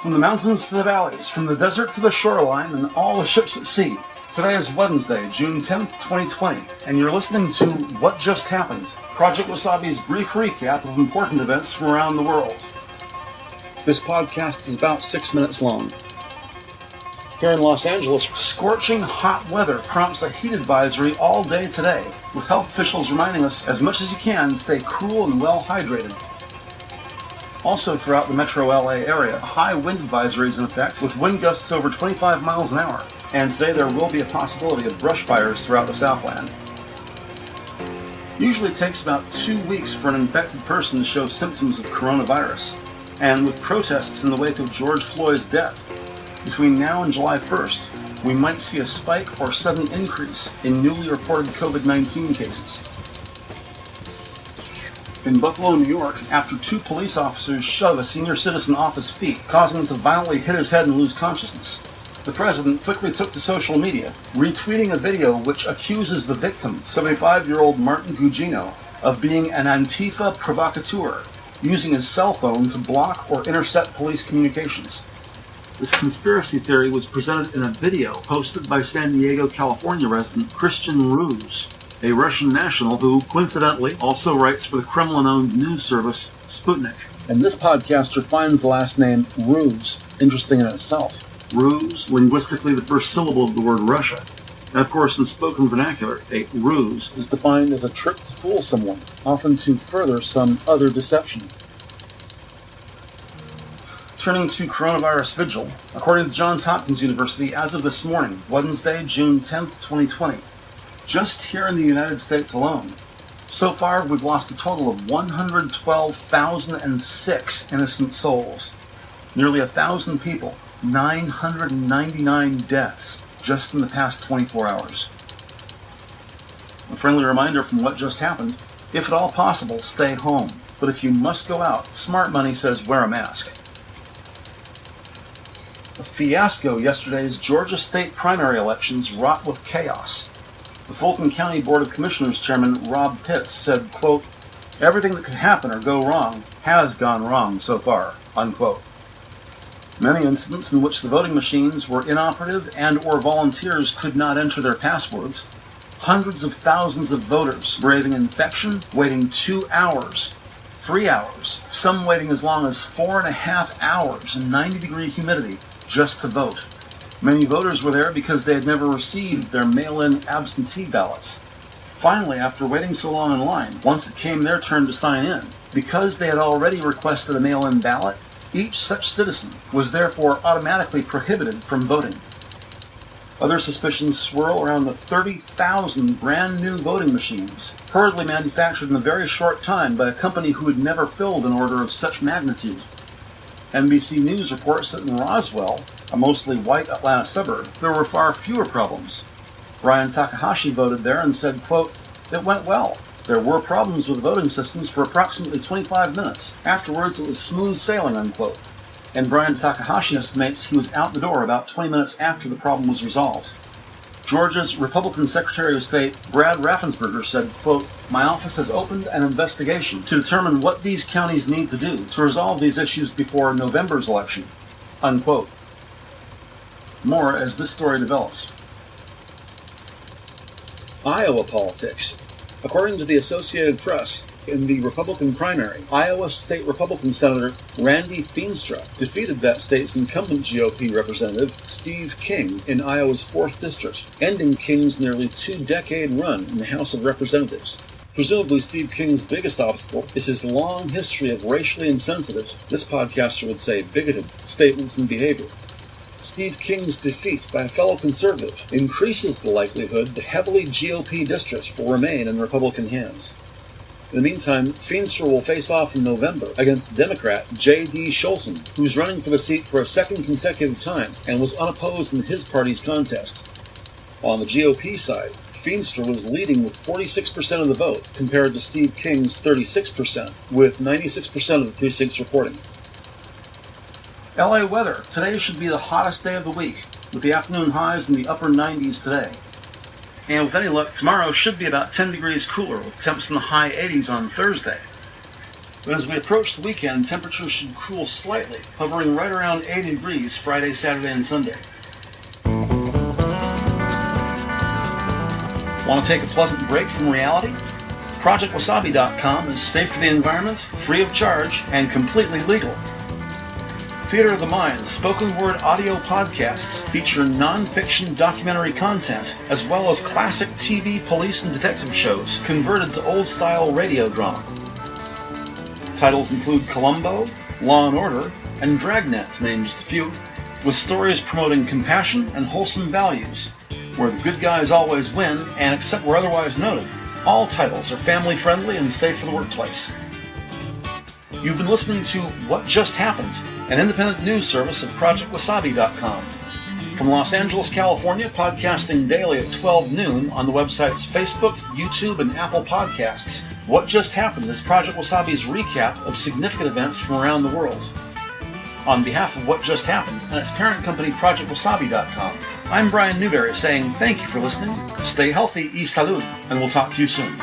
From the mountains to the valleys, from the desert to the shoreline, and all the ships at sea. Today is Wednesday, June 10th, 2020, and you're listening to What Just Happened, Project Wasabi's brief recap of important events from around the world. This podcast is about 6 minutes long. Here in Los Angeles, scorching hot weather prompts a heat advisory all day today, with health officials reminding us as much as you can stay cool and well hydrated. Also throughout the metro LA area, a high wind advisory is in effect with wind gusts over 25 miles an hour, and today there will be a possibility of brush fires throughout the Southland. Usually it takes about 2 weeks for an infected person to show symptoms of coronavirus, and with protests in the wake of George Floyd's death, between now and July 1st, we might see a spike or sudden increase in newly reported COVID-19 cases. In Buffalo, New York, after 2 police officers shove a senior citizen off his feet, causing him to violently hit his head and lose consciousness, the president quickly took to social media, retweeting a video which accuses the victim, 75-year-old Martin Gugino, of being an Antifa provocateur, using his cell phone to block or intercept police communications. This conspiracy theory was presented in a video posted by San Diego, California resident Christian Ruse, a Russian national who, coincidentally, also writes for the Kremlin-owned news service Sputnik. And this podcaster finds the last name Ruse interesting in itself. Ruse, linguistically the first syllable of the word Russia. And of course, in spoken vernacular, a ruse is defined as a trick to fool someone, often to further some other deception. Turning to coronavirus vigil, according to Johns Hopkins University, as of this morning, Wednesday, June 10th, 2020, just here in the United States alone, so far we've lost a total of 112,006 innocent souls. Nearly 1,000 people, 999 deaths just in the past 24 hours. A friendly reminder from What Just Happened, if at all possible, stay home. But if you must go out, smart money says wear a mask. A fiasco yesterday's Georgia state primary elections wrought with chaos. The Fulton County Board of Commissioners Chairman Rob Pitts said, quote, "Everything that could happen or go wrong has gone wrong so far," unquote. Many incidents in which the voting machines were inoperative and or volunteers could not enter their passwords. Hundreds of thousands of voters braving infection, waiting 2 hours, 3 hours, some waiting as long as 4.5 hours in 90-degree humidity just to vote. Many voters were there because they had never received their mail-in absentee ballots. Finally, after waiting so long in line, once it came their turn to sign in, because they had already requested a mail-in ballot, each such citizen was therefore automatically prohibited from voting. Other suspicions swirl around the 30,000 brand new voting machines, hurriedly manufactured in a very short time by a company who had never filled an order of such magnitude. NBC News reports that in Roswell, a mostly white Atlanta suburb, there were far fewer problems. Brian Takahashi voted there and said, quote, "It went well. There were problems with voting systems for approximately 25 minutes. Afterwards, it was smooth sailing," unquote. And Brian Takahashi estimates he was out the door about 20 minutes after the problem was resolved. Georgia's Republican Secretary of State, Brad Raffensperger, said, quote, "My office has opened an investigation to determine what these counties need to do to resolve these issues before November's election," unquote. More as this story develops. Iowa politics. According to the Associated Press, in the Republican primary, Iowa State Republican Senator Randy Feenstra defeated that state's incumbent GOP representative, Steve King, in Iowa's 4th District, ending King's nearly 2-decade run in the House of Representatives. Presumably Steve King's biggest obstacle is his long history of racially insensitive, this podcaster would say bigoted, statements and behavior. Steve King's defeat by a fellow conservative increases the likelihood the heavily GOP district will remain in Republican hands. In the meantime, Feenstra will face off in November against Democrat J.D. Scholten, who's running for the seat for a second consecutive time and was unopposed in his party's contest. On the GOP side, Feenstra was leading with 46% of the vote compared to Steve King's 36%, with 96% of the precincts reporting. LA weather. Today should be the hottest day of the week, with the afternoon highs in the upper 90s today. And with any luck, tomorrow should be about 10 degrees cooler, with temps in the high 80s on Thursday. But as we approach the weekend, temperatures should cool slightly, hovering right around 80 degrees Friday, Saturday, and Sunday. Want to take a pleasant break from reality? ProjectWasabi.com is safe for the environment, free of charge, and completely legal. Theater of the Mind spoken word audio podcasts feature non-fiction documentary content, as well as classic TV police and detective shows converted to old-style radio drama. Titles include Columbo, Law & Order, and Dragnet, to name just a few, with stories promoting compassion and wholesome values, where the good guys always win, and except where otherwise noted, all titles are family-friendly and safe for the workplace. You've been listening to What Just Happened, an independent news service of ProjectWasabi.com. From Los Angeles, California, podcasting daily at 12 noon on the websites Facebook, YouTube, and Apple Podcasts, What Just Happened is Project Wasabi's recap of significant events from around the world. On behalf of What Just Happened and its parent company ProjectWasabi.com, I'm Brian Newberry saying thank you for listening, stay healthy y salud, and we'll talk to you soon.